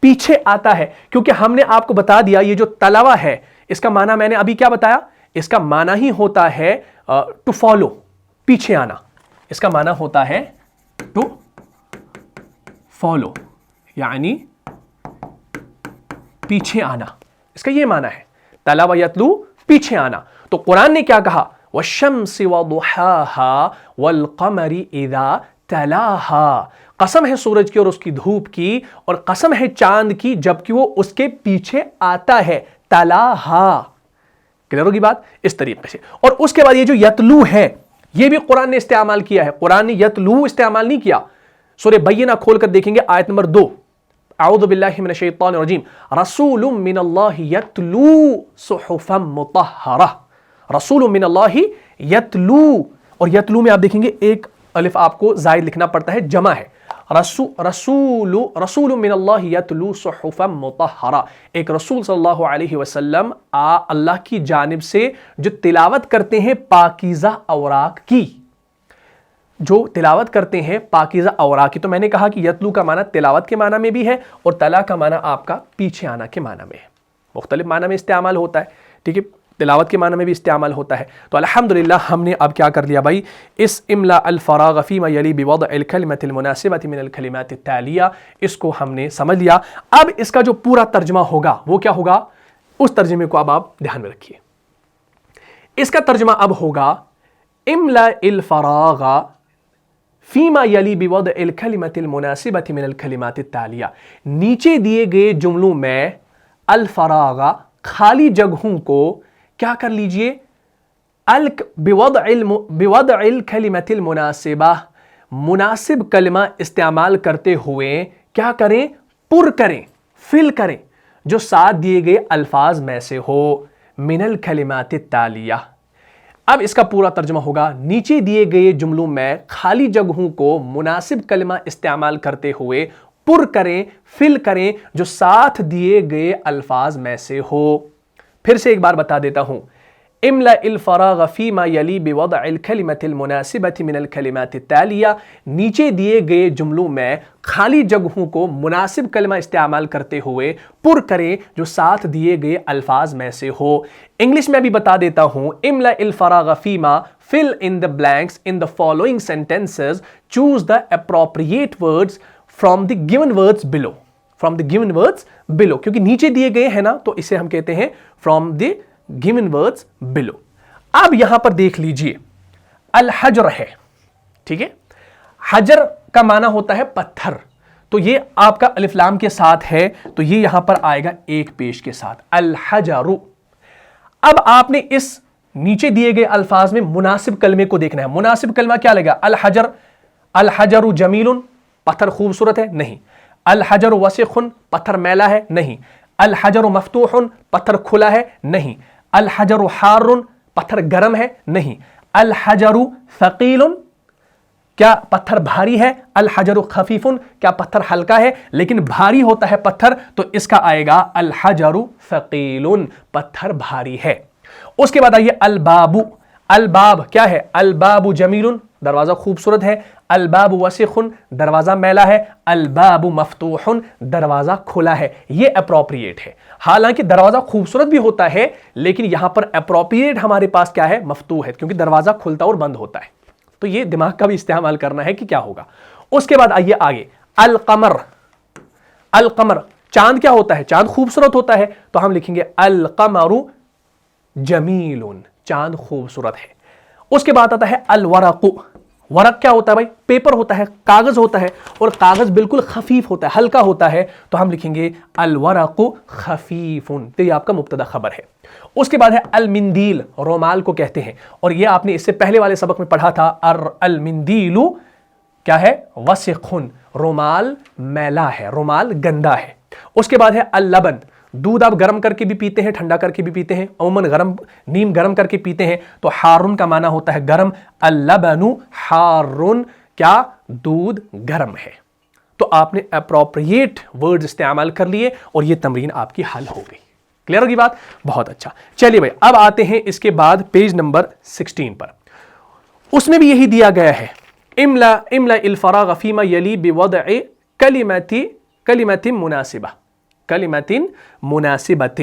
پیچھے آتا ہے، کیونکہ ہم نے آپ کو بتا دیا یہ جو تلاوا ہے اس کا معنی میں نے ابھی کیا بتایا، اس کا معنی ہی ہوتا ہے ٹو فالو، پیچھے آنا، اس کا معنی ہوتا ہے ٹو فالو، یعنی پیچھے آنا، اس کا یہ معنی ہے تلا و یتلو، پیچھے آنا۔ تو قرآن نے کیا کہا والشمس وضحاها والقمر اذا تلاها، قسم ہے سورج کی اور اس کی دھوپ کی، اور قسم ہے چاند کی جبکہ وہ اس کے پیچھے آتا ہے، تلاها، کلیئر ہوگی بات اس طریقے سے۔ اور اس کے بعد یہ جو یتلو ہے یہ بھی قرآن نے استعمال کیا ہے، قرآن نے یتلو استعمال نہیں کیا۔ سورہ بینہ کھول کر دیکھیں گے آیت نمبر 2، اعوذ باللہ من الشیطان الرجیم رسول من اللہ یتلو صحفا مطہرہ، رسول من اللہ یتلو، اور یتلو میں آپ دیکھیں گے ایک الف آپ کو زائد لکھنا پڑتا ہے، جمع ہے، رسول من اللہ یتلو صحفا مطہرہ، ایک رسول صلی اللہ علیہ وسلم اللہ کی جانب سے جو تلاوت کرتے ہیں پاکیزہ اوراق کی، جو تلاوت کرتے ہیں پاکیزہ اوراق کی۔ تو میں نے کہا کہ یتلو کا معنی تلاوت کے معنی میں بھی ہے اور تلا کا معنی آپ کا پیچھے آنا کے معنی میں ہے، مختلف معنی میں استعمال ہوتا ہے، ٹھیک ہے، تلاوت کے معنی میں بھی استعمال ہوتا ہے۔ تو الحمدللہ ہم نے اب کیا کر لیا بھائی، اس املا الفراغ فیما یلی بوضع الکلمۃ المناسبۃ من الکلمات التالیہ، اس کو ہم نے سمجھ لیا۔ اب اس کا جو پورا ترجمہ ہوگا وہ کیا ہوگا، اس ترجمے کو اب آپ دھیان میں رکھیے۔ اس کا ترجمہ اب ہوگا املا الفراغ فیما یلی بوضع الکلمۃ المناسبۃ من الکلمات التالیہ، نیچے دیے گئے جملوں میں الفراغ، خالی جگہوں کو کیا کر لیجئے، بوضع الکلمۃ المناسبہ، مناسب کلمہ استعمال کرتے ہوئے کیا کریں، پر کریں، فل کریں، جو ساتھ دیے گئے الفاظ میں سے ہو، من الکلمات التالیہ۔ اب اس کا پورا ترجمہ ہوگا نیچے دیے گئے جملوں میں خالی جگہوں کو مناسب کلمہ استعمال کرتے ہوئے پر کریں، فل کریں، جو ساتھ دیے گئے الفاظ میں سے ہو۔ پھر سے ایک بار بتا دیتا ہوں، املا الفراغ فیما یلی بوضع الکلمۃ المناسبۃ من الکلمات التالیہ، نیچے دیے گئے جملوں میں خالی جگہوں کو مناسب کلمہ استعمال کرتے ہوئے پر کریں، جو ساتھ دیے گئے الفاظ میں سے ہو۔ انگلش میں بھی بتا دیتا ہوں، املا الفراغ فیما fill in the blanks in the following sentences, choose the appropriate words from the given words below, from the given words below، کیونکہ نیچے دیے گئے ہیں نا تو اسے ہم کہتے ہیں from the given words below۔ اب یہاں پر دیکھ لیجئے الحجر ہے، ٹھیک ہے، حجر کا معنی ہوتا ہے پتھر، تو یہ آپ کا الف لام کے ساتھ ہے تو یہ یہاں پر آئے گا ایک پیش کے ساتھ الحجر۔ اب آپ نے اس نیچے دیے گئے الفاظ میں مناسب کلمے کو دیکھنا ہے۔ مناسب کلمہ کیا لگا، الحجر، الحجر جمیل، پتھر خوبصورت ہے، نہیں۔ الحجر وسخ، پتھر میلا ہے، نہیں۔ الحجر مفتوح، پتھر کھلا ہے، نہیں۔ الحجر حار، پتھر گرم ہے، نہیں۔ الحجر ثقیل، کیا پتھر بھاری ہے۔ الحجر خفیف، کیا پتھر ہلکا ہے، لیکن بھاری ہوتا ہے پتھر تو اس کا آئے گا الحجر ثقیل، پتھر بھاری ہے۔ اس کے بعد آئیے الباب، الباب کیا ہے، الباب جمیل، دروازہ خوبصورت ہے۔ الباب وسخ، دروازہ میلا ہے۔ الباب مفتوح، دروازہ کھلا ہے۔ یہ اپروپریٹ ہے، حالانکہ دروازہ خوبصورت بھی ہوتا ہے لیکن یہاں پر اپروپریٹ ہمارے پاس کیا ہے، مفتوح ہے، کیونکہ دروازہ کھلتا اور بند ہوتا ہے، تو یہ دماغ کا بھی استعمال کرنا ہے کہ کیا ہوگا۔ اس کے بعد آئیے آگے القمر، القمر چاند کیا ہوتا ہے، چاند خوبصورت ہوتا ہے تو ہم لکھیں گے القمر جمیل، چاند خوبصورت ہے۔ اس کے بعد آتا ہے الورق، ورق کیا ہوتا ہے بھائی، پیپر ہوتا ہے، کاغذ ہوتا ہے، اور کاغذ بالکل خفیف ہوتا ہے، ہلکا ہوتا ہے تو ہم لکھیں گے الورق خفیف، تو یہ آپ کا مبتدا خبر ہے۔ اس کے بعد ہے المندیل، رومال کو کہتے ہیں، اور یہ آپ نے اس سے پہلے والے سبق میں پڑھا تھا، المندیل کیا ہے، وسخ، رومال میلا ہے، رومال گندا ہے۔ اس کے بعد ہے اللبن، دودھ آپ گرم کر کے بھی پیتے ہیں، ٹھنڈا کر کے بھی پیتے ہیں، عموماً نیم گرم کر کے پیتے ہیں، تو حارن کا معنی ہوتا ہے گرم، اللبن حارن، کیا؟ دودھ گرم ہے۔ تو آپ نے اپروپریٹ ورڈز استعمال کر لیے اور یہ تمرین آپ کی حل ہو گئی۔ کلیئر ہوگی بات؟ بہت اچھا۔ چلیے بھائی اب آتے ہیں اس کے بعد پیج نمبر 16 پر، اس میں بھی یہی دیا گیا ہے، املا الفراغ فیما یلی بوضع کلمۃ مناسبہ، کلمۃ مناسبۃ۔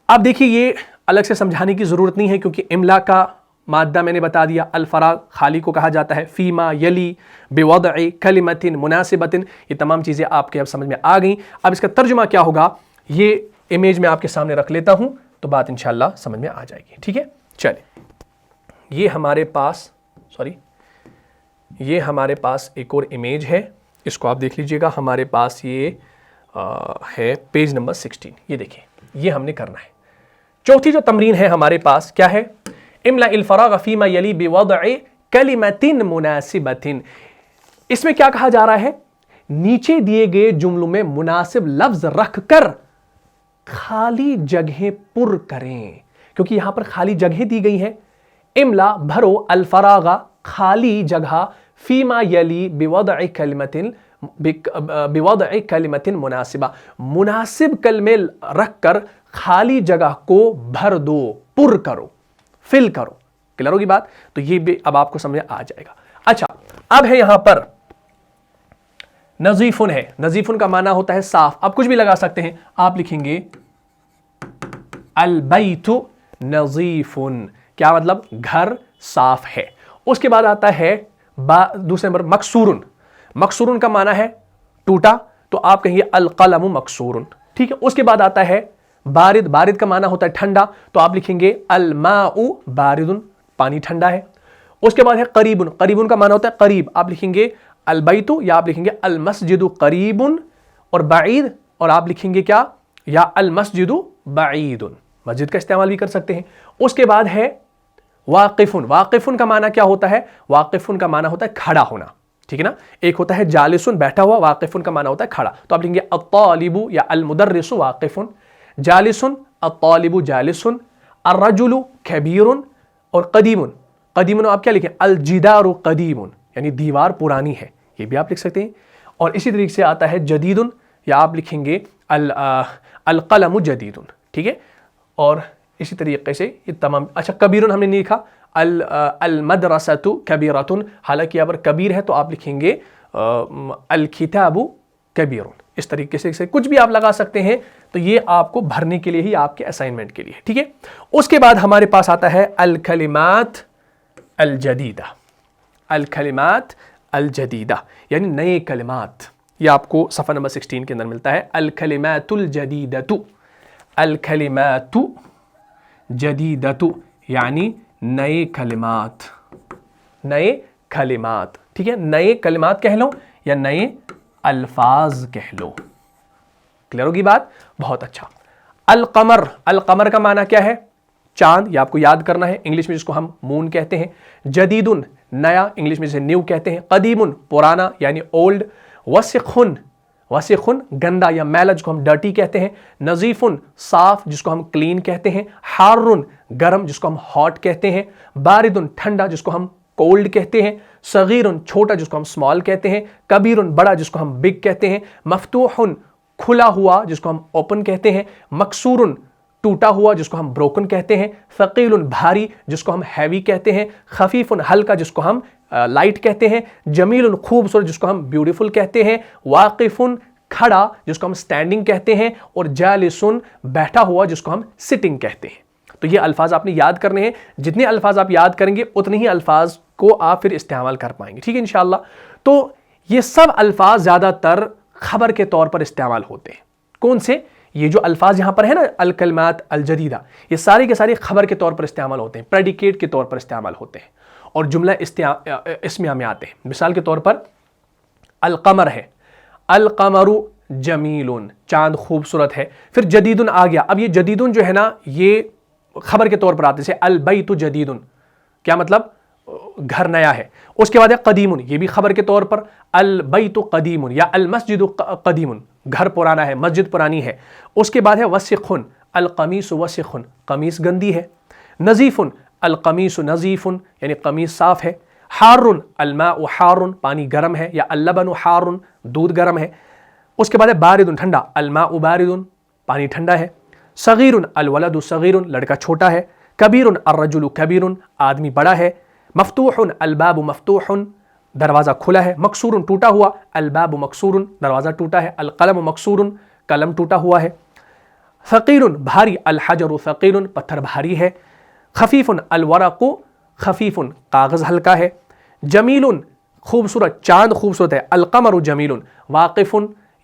اب دیکھیے یہ الگ سے سمجھانے کی ضرورت نہیں ہے کیونکہ املا کا مادہ میں نے بتا دیا، الفراغ خالی کو کہا جاتا ہے، فیما یلی بوضع کلمۃ مناسبۃ، یہ تمام چیزیں آپ کے اب سمجھ میں آ گئیں۔ اب اس کا ترجمہ کیا ہوگا یہ امیج میں آپ کے سامنے رکھ لیتا ہوں تو بات انشاءاللہ سمجھ میں آ جائے گی، ٹھیک ہے؟ چلیں یہ ہمارے پاس ایک اور امیج ہے، اس کو آپ دیکھ لیجئے گا، ہمارے پاس یہ ہے پیج نمبر 16، یہ دیکھیں یہ ہم نے کرنا ہے۔ چوتھی جو تمرین ہے ہمارے پاس کیا ہے؟ املا الفراغ فیما یلی بوضع کلمۃ مناسبۃ۔ اس میں کیا کہا جا رہا ہے؟ نیچے دیے گئے جملوں میں مناسب لفظ رکھ کر خالی جگہیں پر کریں، کیونکہ یہاں پر خالی جگہیں دی گئی ہیں۔ املا بھرو الفراغ خالی جگہ فیما یلی بوضع کلمۃ مناسبہ، مناسب کلمے رکھ کر خالی جگہ کو بھر دو، پر کرو، فل کرو۔ کلیئر ہوگی بات؟ تو یہ بھی اب آپ کو سمجھ آ جائے گا۔ اچھا اب ہے یہاں پر نظیفن ہے، نظیفن کا معنی ہوتا ہے صاف، آپ کچھ بھی لگا سکتے ہیں، آپ لکھیں گے البیت نظیفن، کیا مطلب؟ گھر صاف ہے۔ اس کے بعد آتا ہے دوسرے نمبر مکسورن، مکسورن کا معنی ہے ٹوٹا، تو آپ کہیں گے القلم مکسورن، ٹھیک ہے؟ اس کے بعد آتا ہے بارد، بارد کا معنی ہوتا ہے ٹھنڈا، تو آپ لکھیں گے الماء باردن، پانی ٹھنڈا ہے۔ اس کے بعد ہے قریبن، قریبن کا معنی ہوتا ہے قریب، آپ لکھیں گے البیت یا آپ لکھیں گے المسجد قریبن، اور بعید اور آپ لکھیں گے کیا؟ یا المسجد بعید، مسجد کا استعمال بھی کر سکتے ہیں۔ اس کے بعد ہے واقفن، واقفن کا معنی کیا ہوتا ہے؟ واقفن کا معنی ہوتا ہے کھڑا ہونا، ٹھیک ہے نا؟ ایک ہوتا ہے جالسن، بیٹھا ہوا، واقفن کا معنی ہوتا ہے کھڑا، تو آپ لکھیں گے الطالب یا المدرس واقفن، جالسن الطالب جالسن، الرجل کبیر، اور قدیم، قدیم آپ کیا لکھیں؟ الجدار قدیم، یعنی دیوار پرانی ہے، یہ بھی آپ لکھ سکتے ہیں۔ اور اسی طریقے سے آتا ہے جدید، یا آپ لکھیں گے القلم جدید، ٹھیک ہے؟ اور اسی طریقے سے یہ تمام۔ اچھا کبیرن ہم نے نہیں لکھا، المدرسۃ کبیرۃ، حالانکہ یہاں پر کبیر ہے تو آپ لکھیں گے الکتاب کبیر، اس طریقے سے کچھ بھی آپ لگا سکتے ہیں، تو یہ آپ کو بھرنے کے لیے ہی، آپ کے اسائنمنٹ کے لیے، ٹھیک ہے؟ اس کے بعد ہمارے پاس آتا ہے الکلمات الجدیدہ، الکلمات الجدیدہ یعنی نئے کلمات، یہ آپ کو صفحہ نمبر 16 کے اندر ملتا ہے، الکلمات الجدیدۃ، الکلمات جدیدۃ یعنی نئے کلمات، نئے کلمات، ٹھیک ہے؟ نئے کلمات کہہ لو یا نئے الفاظ کہہ لو۔ کلیئر ہوگی بات؟ بہت اچھا۔ القمر، القمر کا معنی کیا ہے؟ چاند، یہ آپ کو یاد کرنا ہے، انگلش میں جس کو ہم مون کہتے ہیں۔ جدیدن نیا، انگلش میں جسے نیو کہتے ہیں۔ قدیمن پرانا یعنی اولڈ۔ وسخن، وسخن گندا یا میلا جس کو ہم ڈرٹی کہتے ہیں۔ نظیفن صاف جس کو ہم کلین کہتے ہیں۔ حارن گرم جس کو ہم ہاٹ کہتے ہیں۔ باردن ٹھنڈا جس کو ہم کولڈ کہتے ہیں۔ صغیرن چھوٹا جس کو ہم اسمال کہتے ہیں۔ کبیرن بڑا جس کو ہم بگ کہتے ہیں۔ مفتوحن کھلا ہوا جس کو ہم اوپن کہتے ہیں۔ مکسورن ٹوٹا ہوا جس کو ہم بروکن کہتے ہیں۔ ثقیل بھاری جس کو ہم ہیوی کہتے ہیں۔ خفیف ہلکا جس کو ہم لائٹ کہتے ہیں۔ جمیل خوبصورت جس کو ہم بیوٹیفل کہتے ہیں۔ واقف کھڑا جس کو ہم سٹینڈنگ کہتے ہیں۔ اور جالسن بیٹھا ہوا جس کو ہم سٹنگ کہتے ہیں۔ تو یہ الفاظ آپ نے یاد کرنے ہیں، جتنے الفاظ آپ یاد کریں گے اتنے ہی الفاظ کو آپ پھر استعمال کر پائیں گے، ٹھیک ہے انشاءاللہ۔ تو یہ سب الفاظ زیادہ تر خبر کے طور پر استعمال ہوتے ہیں۔ کون سے؟ یہ جو الفاظ یہاں پر ہے نا الکلمات الجدیدہ، یہ ساری کے ساری خبر کے طور پر استعمال ہوتے ہیں، پریڈیکیٹ کے طور پر استعمال ہوتے ہیں، اور جملہ اسمیہ میں آتے ہیں۔ مثال کے طور پر القمر ہے، القمر جمیل چاند خوبصورت ہے۔ پھر جدیدن آ گیا، اب یہ جدیدن جو ہے نا یہ خبر کے طور پر آتے ہیں۔ البیت جدیدن کیا مطلب؟ گھر نیا ہے. اس کے بعد ہے قدیمن، یہ بھی خبر کے طور پر، البیت قدیمن یا المسجد قدیمن، گھر پرانا ہے، مسجد پرانی ہے. اس کے بعد ہے وسخن، القمیص وسخن، قمیص گندی ہے. نظیفن، القمیص نظیفن یعنی قمیص صاف ہے. حارن، الماء حارن، پانی گرم ہے، یا اللبن حارن، دودھ گرم ہے. اس کے بعد ہے باردن، ٹھنڈا، الماء باردن، پانی ٹھنڈا ہے. صغیر، الولد صغیر، لڑکا چھوٹا ہے. کبیر، الرجل کبیر، آدمی بڑا ہے. مفتوح، الباب مفتوح، دروازہ کھلا ہے. مکسور، ٹوٹا ہوا، الباب مکسور، دروازہ ٹوٹا ہے. القلم مکسور، قلم ٹوٹا ہوا ہے. ثقیل، بھاری، الحجر ثقیل، پتھر بھاری ہے. خفیف، الورق خفیف، کاغذ ہلکا ہے. جمیل، خوبصورت، چاند خوبصورت ہے. القمر جمیل. واقف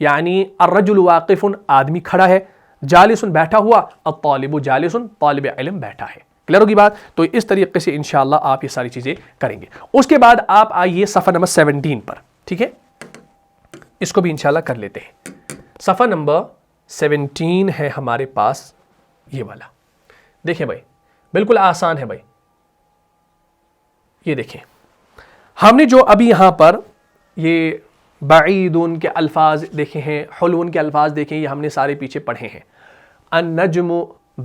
یعنی الرجل واقف، آدمی کھڑا ہے. جالس، بیٹھا ہوا. الطالب جالس، طالب علم بیٹھا ہے. کلیئر ہوگی بات؟ تو اس طریقے سے انشاءاللہ آپ یہ ساری چیزیں کریں گے. اس کے بعد آپ آئیے صفحہ نمبر 17 پر. ٹھیک ہے، اس کو بھی انشاءاللہ کر لیتے ہیں. صفحہ نمبر 17 ہے ہمارے پاس یہ والا. دیکھیں بھائی، بالکل آسان ہے بھائی. یہ دیکھیں، ہم نے جو ابھی یہاں پر یہ بعیدون کے الفاظ دیکھے ہیں، حلون کے الفاظ دیکھیں، یہ ہم نے سارے پیچھے پڑھے ہیں. النجم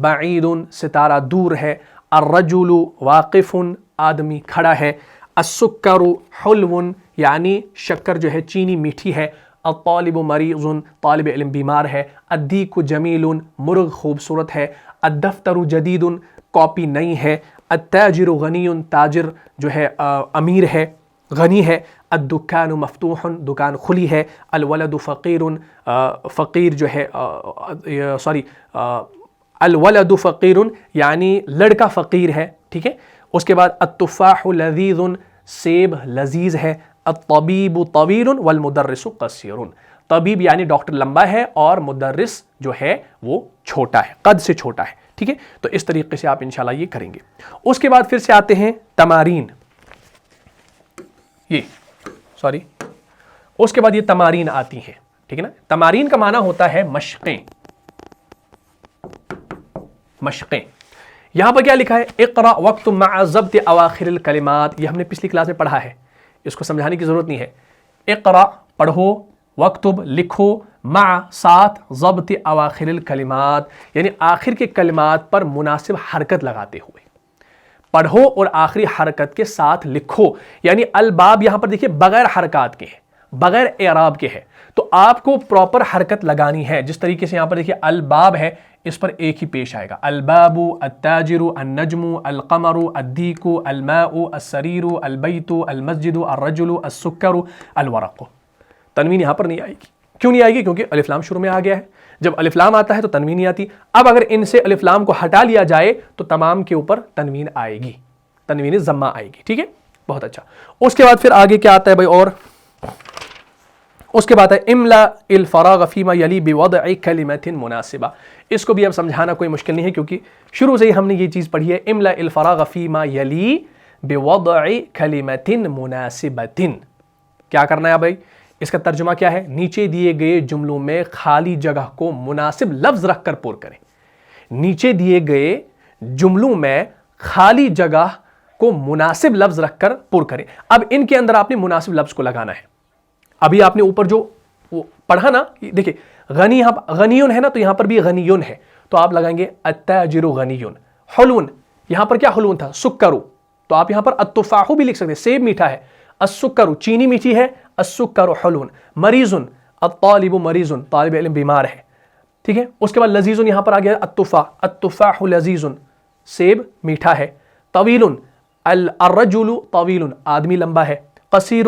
بعیدون، ستارہ دور ہے. الرجل واقف، آدمی کھڑا ہے. السکر حلون یعنی شکر جو ہے چینی میٹھی ہے. الطالب مریض، طالب علم بیمار ہے. الدیک جمیل، مرغ خوبصورت ہے. الدفتر جدید، کاپی نئی ہے. التاجر غنی، تاجر جو ہے امیر ہے، غنی ہے. الدکان مفتوح، دکان کھلی ہے. الولد فقیر، فقیر جو ہے الولد فقیر یعنی لڑکا فقیر ہے. ٹھیک ہے. اس کے بعد التفاح لذیذ، سیب لذیذ ہے. الطبیب طویل والمدرس قصیر، طبیب یعنی ڈاکٹر لمبا ہے اور مدرس جو ہے وہ چھوٹا ہے، قد سے چھوٹا ہے. ٹھیک ہے. تو اس طریقے سے آپ انشاءاللہ یہ کریں گے. اس کے بعد پھر سے آتے ہیں تمارین. اس کے بعد یہ تمارین آتی ہیں. ٹھیک ہے نا. تمارین کا معنی ہوتا ہے مشقیں. مشقیں. یہاں پر کیا لکھا ہے؟ اقرا وقت مع ضبط اواخر الکلمات. یہ ہم نے پچھلی کلاس میں پڑھا ہے، اس کو سمجھانے کی ضرورت نہیں ہے. اقرا پڑھو، وقتب لکھو، مع ساتھ، ضبط اواخر الکلمات یعنی آخر کے کلمات پر مناسب حرکت لگاتے ہوئے پڑھو اور آخری حرکت کے ساتھ لکھو. یعنی الباب یہاں پر دیکھیے بغیر حرکات کے ہے، بغیر اعراب کے ہے، تو آپ کو پراپر حرکت لگانی ہے. جس طریقے سے یہاں پر دیکھیے الباب ہے، اس پر ایک ہی پیش آئے گا. الباب، التاجر، النجم، القمر، الدیک، الماء، السریر، البیت، المسجد، الرجل، السکر، الورق. تنوین یہاں پر نہیں آئے گی. کیوں نہیں آئے گی؟ کیونکہ الف لام شروع میں آ گیا ہے. جب الف لام آتا ہے تو تنوین نہیں آتی. اب اگر ان سے الف لام کو ہٹا لیا جائے تو تمام کے اوپر تنوین آئے گی، تنوین ضمہ آئے گی. ٹھیک ہے، بہت اچھا. اس کے بعد پھر آگے کیا آتا ہے بھائی؟ اور اس کے بعد ہے املا الفراغ فیما یلی بوضع کلمۃ مناسبہ. اس کو بھی اب سمجھانا کوئی مشکل نہیں ہے کیونکہ شروع سے ہی ہم نے یہ چیز پڑھی ہے. املا الفراغ فیما یلی بوضع کلمۃ مناسبۃ. کیا کرنا ہے بھائی؟ اس کا ترجمہ کیا ہے؟ نیچے دیے گئے جملوں میں خالی جگہ کو مناسب لفظ رکھ کر پر کریں. نیچے دیے گئے جملوں میں خالی جگہ کو مناسب لفظ رکھ کر پر کریں. اب ان کے اندر آپ نے مناسب لفظ کو لگانا ہے. ابھی آپ نے اوپر جو پڑھا نا، دیکھیں غنی، یہاں غنیون ہے نا، تو یہاں پر بھی غنیون ہے، تو آپ لگائیں گے التاجر غنیون. حلون، یہاں پر کیا حلون تھا؟ سکرو، تو آپ یہاں پر التفاح بھی لکھ سکتے ہیں، سیب میٹھا ہے. السکر، چینی میٹھی ہے. السکر حلون. مریضن، الطالب مریضن، طالب علم بیمار ہے. ٹھیک ہے. اس کے بعد لذیذن، یہاں پر آ گیا التفاح، التفاح لذیذن، سیب میٹھا ہے. طویل، الرجل طویل، آدمی لمبا ہے. قصیر،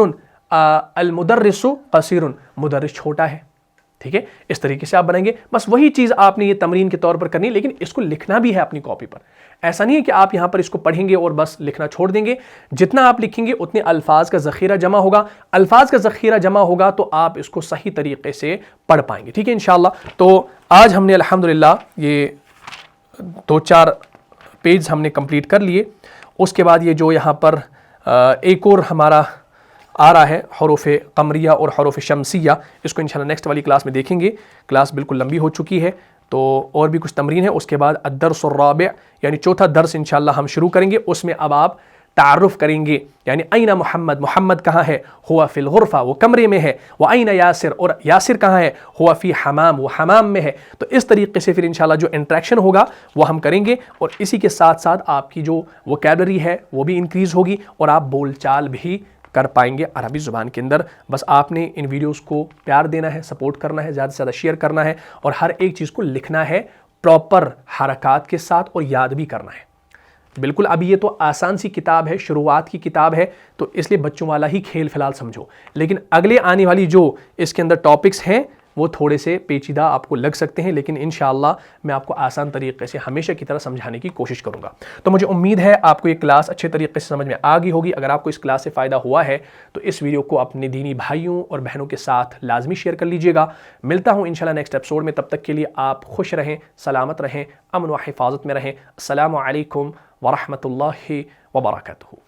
المدرس قصیر، مدرس چھوٹا ہے. ٹھیک ہے. اس طریقے سے آپ بنائیں گے. بس وہی چیز آپ نے یہ تمرین کے طور پر کرنی ہے، لیکن اس کو لکھنا بھی ہے اپنی کاپی پر. ایسا نہیں ہے کہ آپ یہاں پر اس کو پڑھیں گے اور بس لکھنا چھوڑ دیں گے. جتنا آپ لکھیں گے اتنے الفاظ کا ذخیرہ جمع ہوگا. الفاظ کا ذخیرہ جمع ہوگا تو آپ اس کو صحیح طریقے سے پڑھ پائیں گے. ٹھیک ہے انشاءاللہ. تو آج ہم نے الحمدللہ یہ 2-4 پیج ہم نے کمپلیٹ کر لیے. اس کے بعد یہ جو یہاں پر ایک اور ہمارا آ رہا ہے حروف قمریہ اور حروف شمسیہ، اس کو انشاءاللہ نیکسٹ والی کلاس میں دیکھیں گے. کلاس بالکل لمبی ہو چکی ہے تو اور بھی کچھ تمرین ہے. اس کے بعد الدرس الرابع یعنی چوتھا درس انشاءاللہ ہم شروع کریں گے. اس میں اب آپ تعارف کریں گے، یعنی این محمد، محمد کہاں ہے، ہوا فی الغرفہ، وہ کمرے میں ہے، و این یاسر، اور یاسر کہاں ہے، ہوا فی حمام، وہ حمام میں ہے۔ تو اس طریقے سے پھر انشاءاللہ جو انٹریکشن ہوگا وہ ہم کریں گے، اور اسی کے ساتھ ساتھ آپ کی جو ووکیبلری ہے وہ بھی انکریز ہوگی، اور آپ بول چال بھی کر پائیں گے عربی زبان کے اندر۔ بس آپ نے ان ویڈیوز کو پیار دینا ہے، سپورٹ کرنا ہے، زیادہ سے زیادہ شیئر کرنا ہے، اور ہر ایک چیز کو لکھنا ہے پراپر حرکات کے ساتھ، اور یاد بھی کرنا ہے۔ بالکل ابھی یہ تو آسان سی کتاب ہے، شروعات کی کتاب ہے، تو اس لیے بچوں والا ہی کھیل فی الحال سمجھو، لیکن اگلے آنے والی جو اس کے اندر ٹاپکس ہیں وہ تھوڑے سے پیچیدہ آپ کو لگ سکتے ہیں، لیکن انشاءاللہ میں آپ کو آسان طریقے سے ہمیشہ کی طرح سمجھانے کی کوشش کروں گا۔ تو مجھے امید ہے آپ کو یہ کلاس اچھے طریقے سے سمجھ میں آ گئی ہوگی۔ اگر آپ کو اس کلاس سے فائدہ ہوا ہے تو اس ویڈیو کو اپنے دینی بھائیوں اور بہنوں کے ساتھ لازمی شیئر کر لیجئے گا۔ ملتا ہوں انشاءاللہ نیکسٹ ایپیسوڈ میں، تب تک کے لیے آپ خوش رہیں، سلامت رہیں، امن و حفاظت میں رہیں۔ السلام علیکم ورحمۃ اللہ وبرکاتہ۔